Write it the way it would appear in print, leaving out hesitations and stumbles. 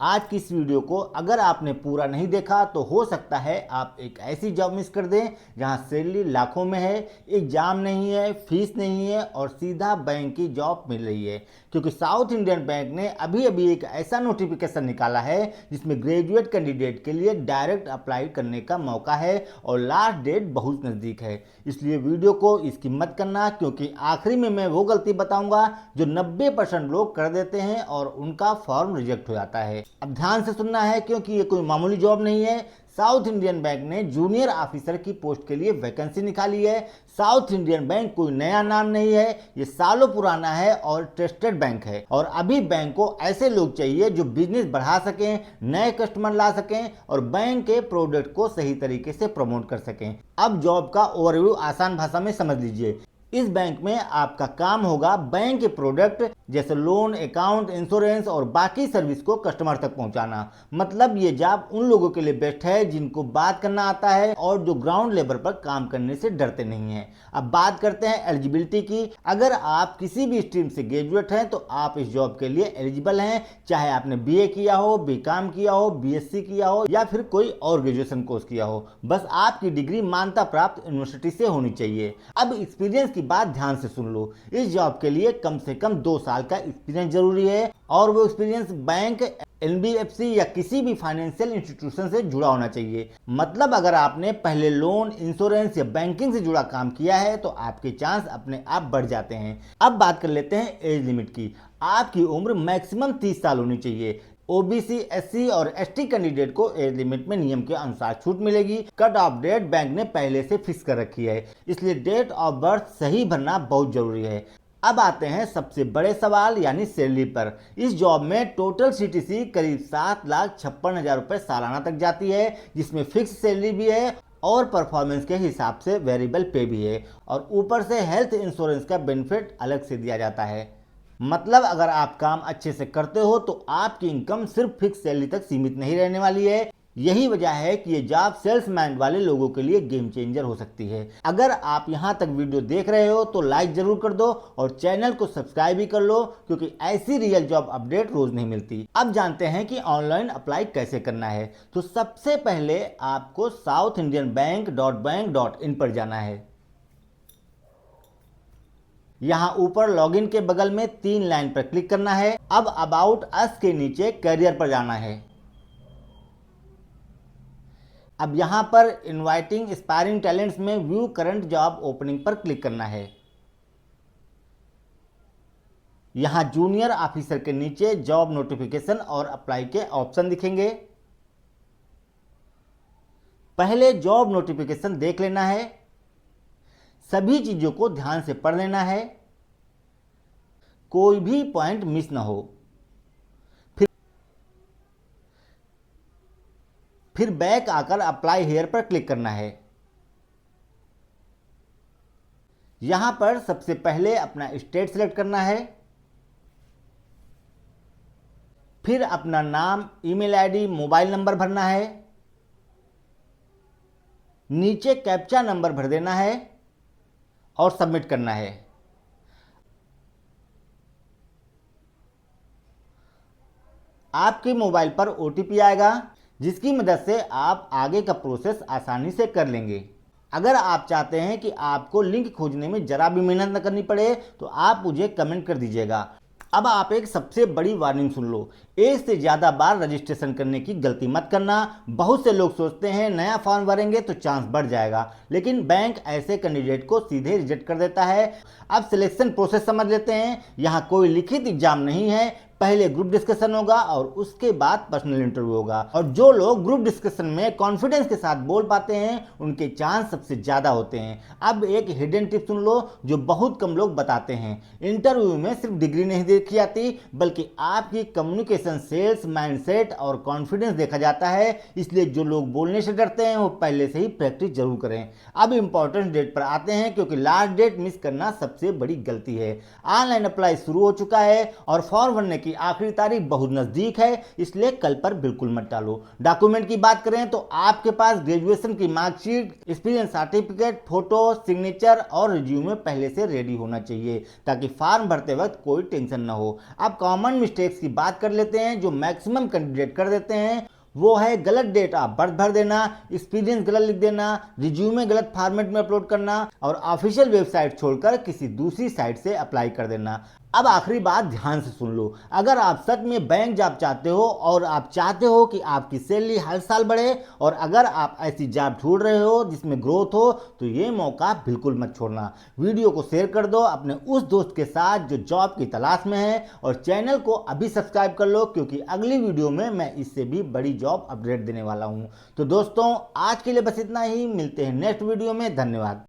आज की इस वीडियो को अगर आपने पूरा नहीं देखा तो हो सकता है आप एक ऐसी जॉब मिस कर दें जहां सैलरी लाखों में है, एग्जाम नहीं है, फीस नहीं है और सीधा बैंक की जॉब मिल रही है। क्योंकि साउथ इंडियन बैंक ने अभी अभी एक ऐसा नोटिफिकेशन निकाला है जिसमें ग्रेजुएट कैंडिडेट के लिए डायरेक्ट अप्लाई करने का मौका है और लास्ट डेट बहुत नज़दीक है। इसलिए वीडियो को इसकी मत करना, क्योंकि आखिरी में मैं वो गलती बताऊंगा जो 90% लोग कर देते हैं और उनका फॉर्म रिजेक्ट हो जाता है। अब ध्यान से सुनना है, क्योंकि ये कोई मामूली जॉब नहीं है। साउथ इंडियन बैंक ने जूनियर ऑफिसर की पोस्ट के लिए वैकेंसी निकाली है। साउथ इंडियन बैंक कोई नया नाम नहीं है, ये सालों पुराना है और ट्रस्टेड बैंक है। और अभी बैंक को ऐसे लोग चाहिए जो बिजनेस बढ़ा सकें, नए कस्टमर ला सकें और बैंक के प्रोडक्ट को सही तरीके से प्रमोट कर सकें। अब जॉब का ओवरव्यू आसान भाषा में समझ लीजिए। इस बैंक में आपका काम होगा बैंक के प्रोडक्ट जैसे लोन, अकाउंट, इंश्योरेंस और बाकी सर्विस को कस्टमर तक पहुंचाना। मतलब ये जॉब उन लोगों के लिए बेस्ट है जिनको बात करना आता है और जो ग्राउंड लेवल पर काम करने से डरते नहीं हैं। अब बात करते हैं एलिजिबिलिटी की। अगर आप किसी भी स्ट्रीम से ग्रेजुएट हैं तो आप इस जॉब के लिए एलिजिबल हैं, चाहे आपने बीए किया हो, बीकॉम किया हो, बीएससी किया हो या फिर कोई और ग्रेजुएशन कोर्स किया हो। बस आपकी डिग्री मान्यता प्राप्त यूनिवर्सिटी से होनी चाहिए। अब एक्सपीरियंस की बात ध्यान से सुन लो। इस जॉब के लिए कम से कम 2 साल का एक्सपीरियंस जरूरी है और वो एक्सपीरियंस बैंक, एनबीएफसी या किसी भी फाइनेंशियल इंस्टीट्यूशन से जुड़ा होना चाहिए। मतलब अगर आपने पहले लोन, इंश्योरेंस या बैंकिंग से जुड़ा काम किया है तो आपके चांस अपने आप बढ़ जाते हैं। अब बात कर लेते हैं एज लिमिट की। आपकी उम्र मैक्सिमम 30 साल होनी चाहिए। ओबीसी, एससी और एसटी कैंडिडेट को एज लिमिट में नियम के अनुसार छूट मिलेगी। कट ऑफ डेट बैंक ने पहले से फिक्स कर रखी है, इसलिए डेट ऑफ बर्थ सही भरना बहुत जरूरी है। अब आते हैं सबसे बड़े सवाल यानी सैलरी पर। इस जॉब में टोटल सीटीसी करीब 7,56,000 रुपए सालाना तक जाती है, जिसमें फिक्स सैलरी भी है और परफॉर्मेंस के हिसाब से वेरिएबल पे भी है और ऊपर से हेल्थ इंश्योरेंस का बेनिफिट अलग से दिया जाता है। मतलब अगर आप काम अच्छे से करते हो तो आपकी इनकम सिर्फ फिक्स सैलरी तक सीमित नहीं रहने वाली है। यही वजह है कि ये जॉब सेल्समैन वाले लोगों के लिए गेम चेंजर हो सकती है। अगर आप यहाँ तक वीडियो देख रहे हो तो लाइक जरूर कर दो और चैनल को सब्सक्राइब भी कर लो, क्योंकि ऐसी रियल जॉब अपडेट रोज नहीं मिलती। अब जानते हैं कि ऑनलाइन अप्लाई कैसे करना है। तो सबसे पहले आपको southindianbank.bank.in पर जाना है। यहां ऊपर लॉगिन के बगल में 3 लाइन पर क्लिक करना है। अब अबाउट अस के नीचे करियर पर जाना है। अब यहां पर इनवाइटिंग एस्पायरिंग टैलेंट्स में व्यू करंट जॉब ओपनिंग पर क्लिक करना है। यहां जूनियर ऑफिसर के नीचे जॉब नोटिफिकेशन और अप्लाई के ऑप्शन दिखेंगे। पहले जॉब नोटिफिकेशन देख लेना है, सभी चीजों को ध्यान से पढ़ लेना है, कोई भी पॉइंट मिस ना हो। फिर बैक आकर अप्लाई हियर पर क्लिक करना है। यहां पर सबसे पहले अपना स्टेट सिलेक्ट करना है, फिर अपना नाम, ईमेल आईडी, मोबाइल नंबर भरना है। नीचे कैप्चा नंबर भर देना है और सबमिट करना है। आपके मोबाइल पर ओटीपी आएगा, जिसकी मदद से आप आगे का प्रोसेस आसानी से कर लेंगे। अगर आप चाहते हैं कि आपको लिंक खोजने में जरा भी मेहनत न करनी पड़े तो आप मुझे कमेंट कर दीजिएगा। अब आप एक सबसे बड़ी वार्निंग सुन लो। एक से ज़्यादा बार रजिस्ट्रेशन करने की गलती मत करना। बहुत से लोग सोचते हैं नया फॉर्म भरेंगे तो चांस बढ़ जाएगा, लेकिन बैंक ऐसे कैंडिडेट को सीधे रिजेक्ट कर देता है। अब सिलेक्शन प्रोसेस समझ लेते हैं। यहाँ कोई लिखित एग्जाम नहीं है, पहले ग्रुप डिस्कशन होगा और उसके बाद पर्सनल इंटरव्यू होगा। और जो लोग ग्रुप डिस्कशन में कॉन्फिडेंस के साथ बोल पाते हैं उनके चांस सबसे ज़्यादा होते हैं। अब एक हिडन टिप सुन लो जो बहुत कम लोग बताते हैं। इंटरव्यू में सिर्फ डिग्री नहीं देखी जाती, बल्कि आपकी कम्युनिकेशन स्किल्स, माइंडसेट और कॉन्फिडेंस देखा जाता है। इसलिए जो लोग बोलने से डरते हैं वो पहले से ही प्रैक्टिस जरूर करें। अब इंपॉर्टेंट डेट पर आते हैं, क्योंकि लास्ट डेट मिस करना सबसे बड़ी गलती है। ऑनलाइन अप्लाई शुरू हो चुका है और फॉर्म भरने की की आखिरी तारीख बहुत नज़दीक है, इसलिए कल पर बिल्कुल मत टालो। डॉक्यूमेंट की बात करें तो आपके पास ग्रेजुएशन की marksheet, experience certificate, photo, signature और रिज्यूमे पहले से रेडी होना चाहिए ताकि फॉर्म भरते वक्त कोई टेंशन ना हो। अब कॉमन मिस्टेक्स की बात कर लेते हैं जो मैक्सिमम कैंडिडेट कर देते हैं। वो है गलत डेट ऑफ बर्थ भर देना, एक्सपीरियंस गलत लिख देना, रिज्यूमे गलत फॉर्मेट में अपलोड करना और ऑफिशियल वेबसाइट छोड़कर किसी दूसरी साइट से अप्लाई कर देना। अब आखिरी बात ध्यान से सुन लो, अगर आप सच में बैंक जॉब चाहते हो और आप चाहते हो कि आपकी सैलरी हर साल बढ़े और अगर आप ऐसी जॉब ढूंढ रहे हो जिसमें ग्रोथ हो तो ये मौका बिल्कुल मत छोड़ना। वीडियो को शेयर कर दो अपने उस दोस्त के साथ जो जॉब की तलाश में है और चैनल को अभी सब्सक्राइब कर लो क्योंकि अगली वीडियो में मैं इससे भी बड़ी जॉब अपडेट देने वाला हूँ। तो दोस्तों आज के लिए बस इतना ही, मिलते हैं नेक्स्ट वीडियो में। धन्यवाद।